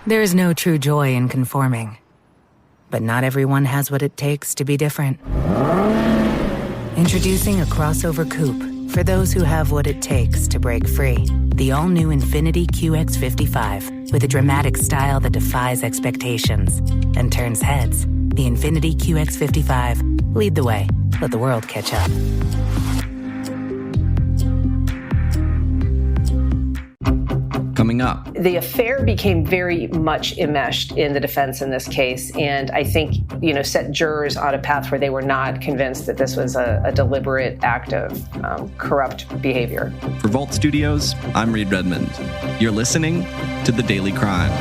There is no true joy in conforming. But not everyone has what it takes to be different. Introducing a crossover coupe for those who have what it takes to break free. The all-new Infiniti QX55 with a dramatic style that defies expectations and turns heads. The Infiniti QX55. Lead the way. Let the world catch up. Coming up. The affair became very much enmeshed in the defense in this case, and I think, set jurors on a path where they were not convinced that this was a deliberate act of corrupt behavior. For Vault Studios, I'm Reed Redmond. You're listening to The Daily Crime.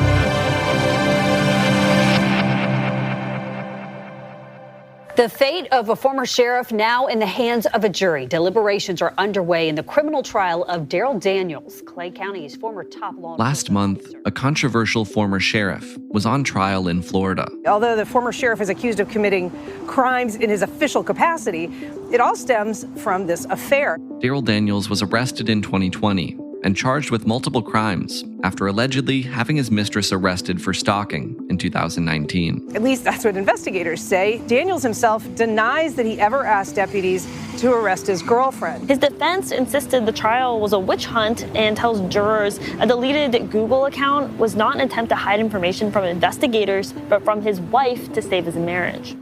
The fate of a former sheriff now in the hands of a jury. Deliberations are underway in the criminal trial of Darryl Daniels, Clay County's former top law enforcement Last month, a controversial former sheriff was on trial in Florida. Although the former sheriff is accused of committing crimes in his official capacity, it all stems from this affair. Darryl Daniels was arrested in 2020 and charged with multiple crimes after allegedly having his mistress arrested for stalking in 2019. At least that's what investigators say. Daniels himself denies that he ever asked deputies to arrest his girlfriend. His defense insisted the trial was a witch hunt and tells jurors a deleted Google account was not an attempt to hide information from investigators, but from his wife to save his marriage.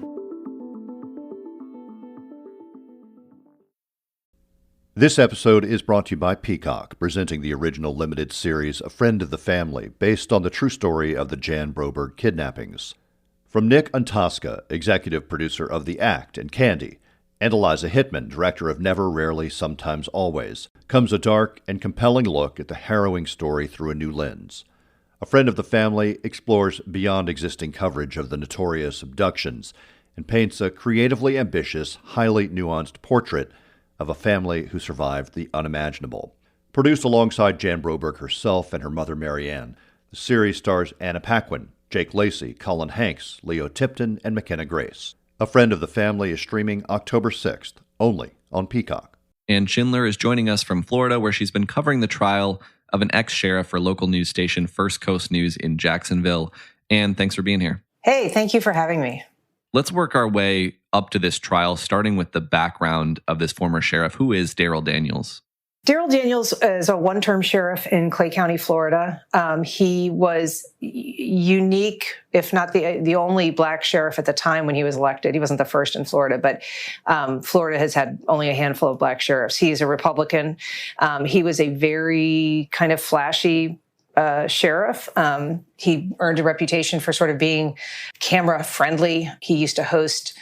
This episode is brought to you by Peacock, presenting the original limited series A Friend of the Family, based on the true story of the Jan Broberg kidnappings. From Nick Antosca, executive producer of The Act and Candy, and Eliza Hittman, director of Never, Rarely, Sometimes, Always, comes a dark and compelling look at the harrowing story through a new lens. A Friend of the Family explores beyond existing coverage of the notorious abductions and paints a creatively ambitious, highly nuanced portrait of a family who survived the unimaginable. Produced alongside Jan Broberg herself and her mother Marianne, the series stars Anna Paquin, Jake Lacey, Colin Hanks, Leo Tipton, and McKenna Grace. A Friend of the Family is streaming October 6th, only on Peacock. Anne Schindler is joining us from Florida, where she's been covering the trial of an ex-sheriff for local news station FirstCoastNews in Jacksonville. Anne, thanks for being here. Hey, thank you for having me. Let's work our way up to this trial, starting with the background of this former sheriff. Who is Darryl Daniels? Darryl Daniels is a one-term sheriff in Clay County, Florida. He was unique, if not the only black sheriff at the time when he was elected. He wasn't the first in Florida, but Florida has had only a handful of black sheriffs. He's a Republican. He was a very kind of flashy sheriff. He earned a reputation for sort of being camera friendly. He used to host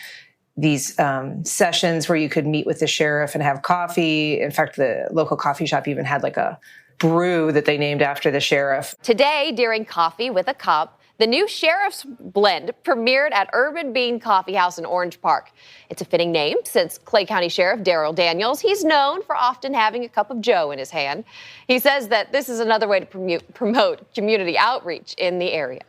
these sessions where you could meet with the sheriff and have coffee. In fact, the local coffee shop even had like a brew that they named after the sheriff. Today, during Coffee with a Cup, the new Sheriff's Blend premiered at Urban Bean Coffee House in Orange Park. It's a fitting name since Clay County Sheriff Darryl Daniels, he's known for often having a cup of joe in his hand. He says that this is another way to promote community outreach in the area.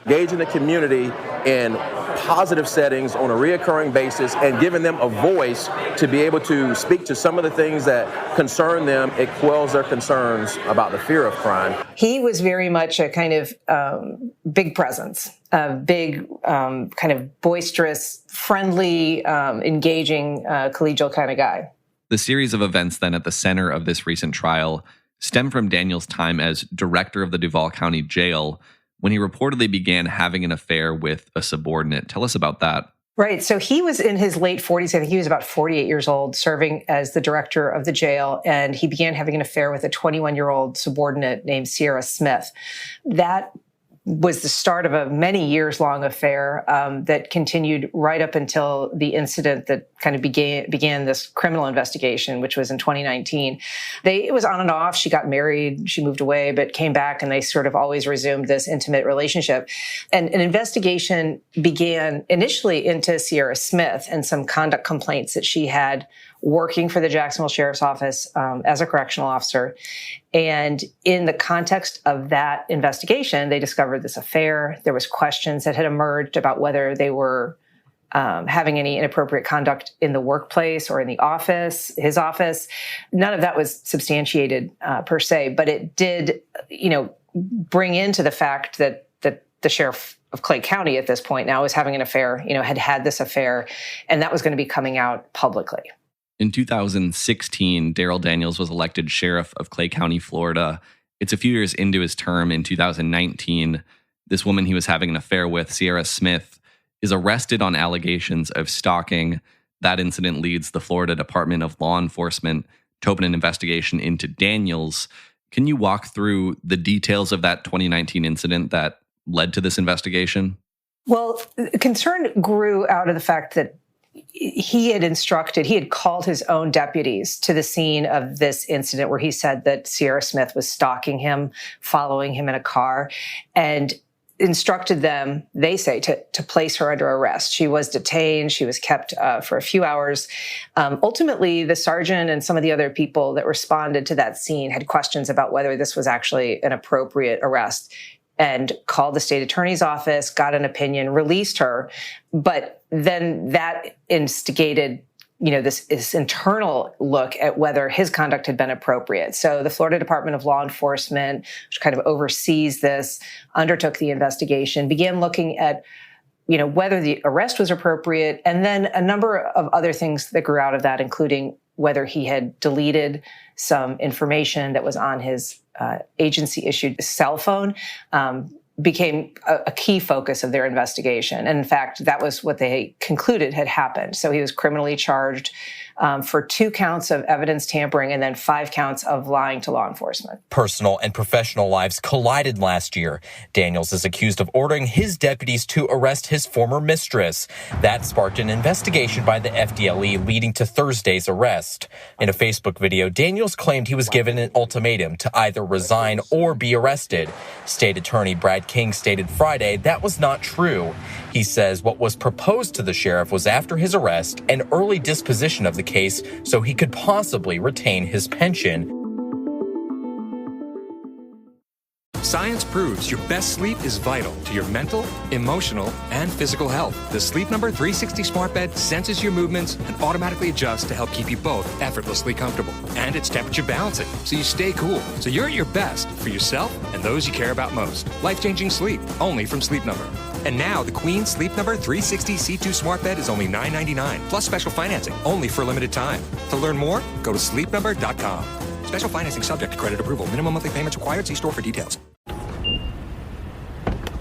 Engaging the community in positive settings on a reoccurring basis and giving them a voice to be able to speak to some of the things that concern them. It quells their concerns about the fear of crime. He was very much a kind of big presence, a big kind of boisterous, friendly, engaging, collegial kind of guy. The series of events then at the center of this recent trial stem from Daniels' time as director of the Duval County Jail, when he reportedly began having an affair with a subordinate. Tell us about that. Right. So he was in his late 40s. I think he was about 48 years old, serving as the director of the jail. And he began having an affair with a 21-year-old subordinate named Sierra Smith. That was the start of a many years long affair that continued right up until the incident that kind of began this criminal investigation, which was in 2019. It was on and off. She got married, she moved away, but came back, and they sort of always resumed this intimate relationship. And an investigation began initially into Sierra Smith and some conduct complaints that she had working for the Jacksonville Sheriff's Office as a correctional officer. And in the context of that investigation, they discovered this affair. There was questions that had emerged about whether they were having any inappropriate conduct in the workplace or in the office, his office. None of that was substantiated per se, but it did, bring into the fact that the sheriff of Clay County at this point now was having an affair, had this affair, and that was going to be coming out publicly. In 2016, Darryl Daniels was elected sheriff of Clay County, Florida. It's a few years into his term in 2019. This woman he was having an affair with, Sierra Smith, is arrested on allegations of stalking. That incident leads the Florida Department of Law Enforcement to open an investigation into Daniels. Can you walk through the details of that 2019 incident that led to this investigation? Well, concern grew out of the fact that he had called his own deputies to the scene of this incident where he said that Sierra Smith was stalking him, following him in a car, and instructed them, they say, to place her under arrest. She was detained. She was kept for a few hours. Ultimately, the sergeant and some of the other people that responded to that scene had questions about whether this was actually an appropriate arrest, and called the state attorney's office, got an opinion, released her. But then that instigated, this internal look at whether his conduct had been appropriate. So the Florida Department of Law Enforcement, which kind of oversees this, undertook the investigation, began looking at, whether the arrest was appropriate, and then a number of other things that grew out of that, including whether he had deleted some information that was on his agency-issued cell phone, became a key focus of their investigation. And in fact, that was what they concluded had happened. So he was criminally charged for 2 counts of evidence tampering and then 5 counts of lying to law enforcement. Personal and professional lives collided last year. Daniels is accused of ordering his deputies to arrest his former mistress. That sparked an investigation by the FDLE, leading to Thursday's arrest. In a Facebook video, Daniels claimed he was given an ultimatum to either resign or be arrested. State Attorney Brad King stated Friday that was not true. He says what was proposed to the sheriff was after his arrest an early disposition of the case so he could possibly retain his pension. Science proves your best sleep is vital to your mental, emotional, and physical health. The Sleep Number 360 smart bed senses your movements and automatically adjusts to help keep you both effortlessly comfortable. And it's temperature balancing, so you stay cool. So you're at your best for yourself and those you care about most. Life-changing sleep, only from Sleep Number. And now the Queen Sleep Number 360 C2 smart bed is only $9.99, plus special financing, only for a limited time. To learn more, go to sleepnumber.com. Special financing subject to credit approval. Minimum monthly payments required. See store for details.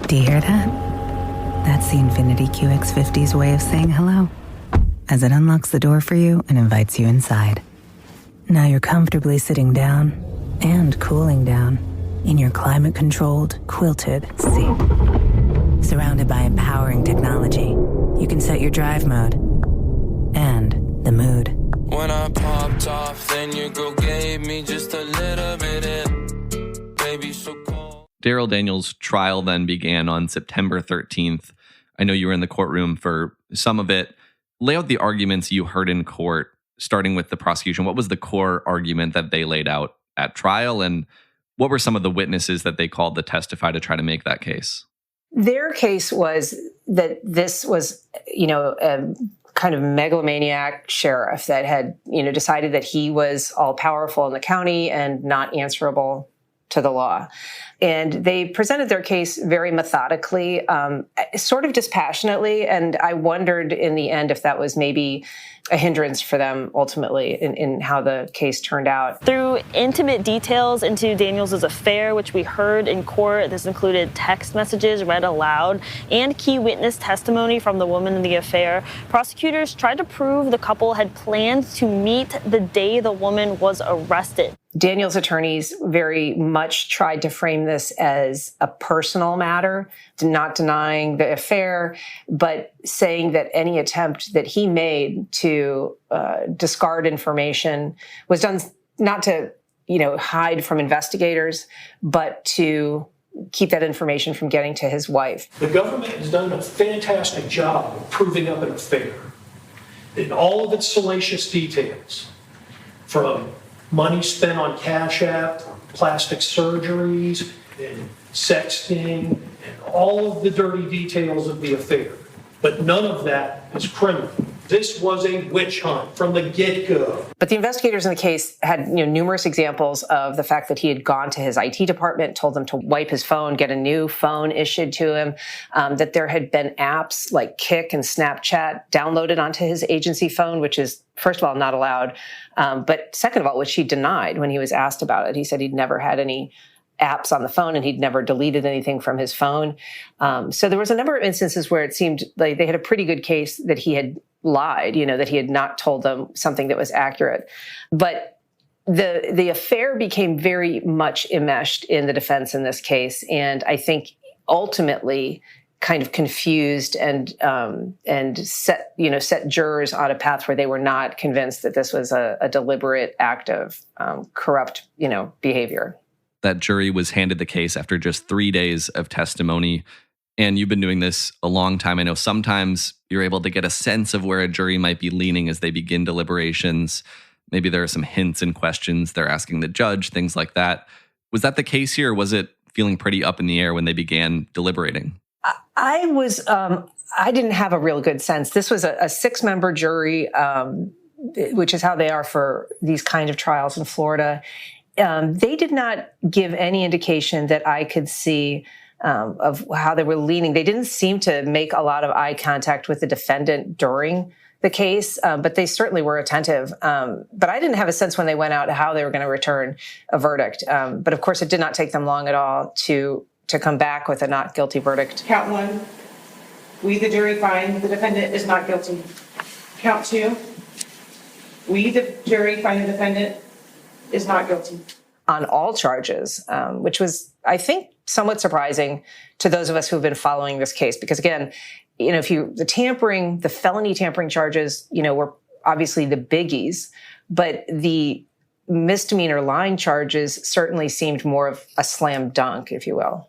Do you hear that? That's the Infiniti QX50's way of saying hello, as it unlocks the door for you and invites you inside. Now you're comfortably sitting down and cooling down in your climate-controlled, quilted seat. Surrounded by empowering technology, you can set your drive mode and the mood. When I popped off, then you go gave me just a little bit of, baby, so cold. Darryl Daniels' trial then began on September 13th. I know you were in the courtroom for some of it. Lay out the arguments you heard in court, starting with the prosecution. What was the core argument that they laid out at trial, and what were some of the witnesses that they called to testify to try to make that case? Their case was that this was, a kind of megalomaniac sheriff that had, decided that he was all powerful in the county and not answerable to the law. And they presented their case very methodically, sort of dispassionately. And I wondered in the end if that was maybe a hindrance for them ultimately in how the case turned out. Through intimate details into Daniels' affair, which we heard in court, this included text messages read aloud and key witness testimony from the woman in the affair, prosecutors tried to prove the couple had planned to meet the day the woman was arrested. Daniels' attorneys very much tried to frame this as a personal matter, not denying the affair, but saying that any attempt that he made to discard information was done not to, hide from investigators, but to keep that information from getting to his wife. The government has done a fantastic job of proving up an affair in all of its salacious details, from money spent on Cash App, plastic surgeries, and sexting, and all of the dirty details of the affair. But none of that is criminal. This was a witch hunt from the get-go. But the investigators in the case had numerous examples of the fact that he had gone to his IT department, told them to wipe his phone, get a new phone issued to him, that there had been apps like Kik and Snapchat downloaded onto his agency phone, which is, first of all, not allowed, but second of all, which he denied when he was asked about it. He said he'd never had any apps on the phone and he'd never deleted anything from his phone. So there was a number of instances where it seemed like they had a pretty good case that he had lied, that he had not told them something that was accurate. But the affair became very much enmeshed in the defense in this case. And I think ultimately kind of confused and set jurors on a path where they were not convinced that this was a deliberate act of corrupt, behavior. That jury was handed the case after just 3 days of testimony. And you've been doing this a long time. I know sometimes you're able to get a sense of where a jury might be leaning as they begin deliberations. Maybe there are some hints and questions they're asking the judge, things like that. Was that the case here, or was it feeling pretty up in the air when they began deliberating? I didn't have a real good sense. This was a 6-member jury, which is how they are for these kinds of trials in Florida. They did not give any indication that I could see of how they were leaning. They didn't seem to make a lot of eye contact with the defendant during the case, but they certainly were attentive. But I didn't have a sense when they went out how they were going to return a verdict. But of course, it did not take them long at all to come back with a not guilty verdict. Count 1, we, the jury, find the defendant is not guilty. Count 2, we, the jury, find the defendant is not guilty. On all charges, which was, I think, somewhat surprising to those of us who have been following this case. Because again, the felony tampering charges, were obviously the biggies, but the misdemeanor lying charges certainly seemed more of a slam dunk, if you will.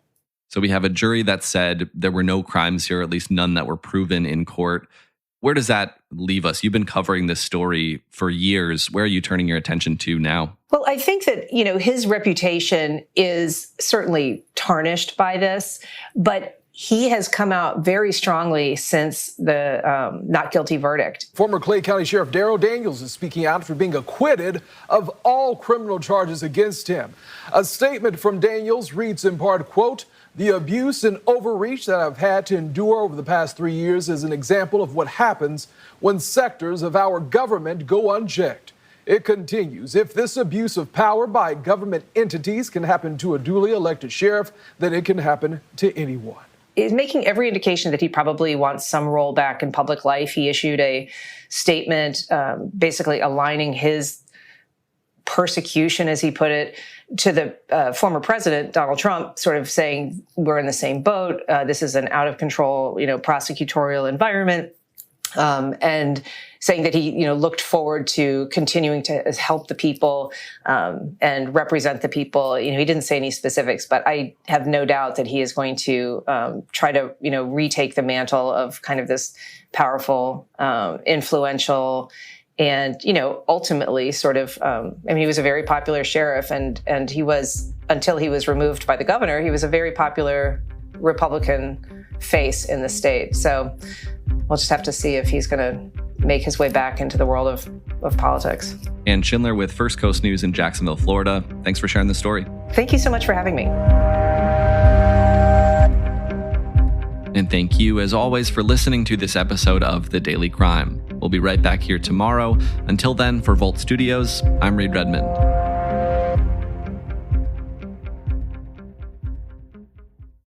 So we have a jury that said there were no crimes here, at least none that were proven in court. Where does that leave us? You've been covering this story for years. Where are you turning your attention to now? Well, I think that, his reputation is certainly tarnished by this, but he has come out very strongly since the not guilty verdict. Former Clay County Sheriff Darryl Daniels is speaking out for being acquitted of all criminal charges against him. A statement from Daniels reads in part, quote, "The abuse and overreach that I've had to endure over the past 3 years is an example of what happens when sectors of our government go unchecked." It continues, "If this abuse of power by government entities can happen to a duly elected sheriff, then it can happen to anyone." Is making every indication that he probably wants some role back in public life. He issued a statement basically aligning his persecution, as he put it, to the former president, Donald Trump, sort of saying, we're in the same boat. This is an out of control, prosecutorial environment. And saying that he, looked forward to continuing to help the people and represent the people. He didn't say any specifics, but I have no doubt that he is going to try to, retake the mantle of kind of this powerful, influential, and, ultimately sort of, he was a very popular sheriff and he was, until he was removed by the governor, he was a very popular Republican face in the state. So we'll just have to see if he's going to make his way back into the world of politics. Anne Schindler with First Coast News in Jacksonville, Florida. Thanks for sharing the story. Thank you so much for having me. And thank you, as always, for listening to this episode of The Daily Crime. We'll be right back here tomorrow. Until then, for Volt Studios, I'm Reed Redmond.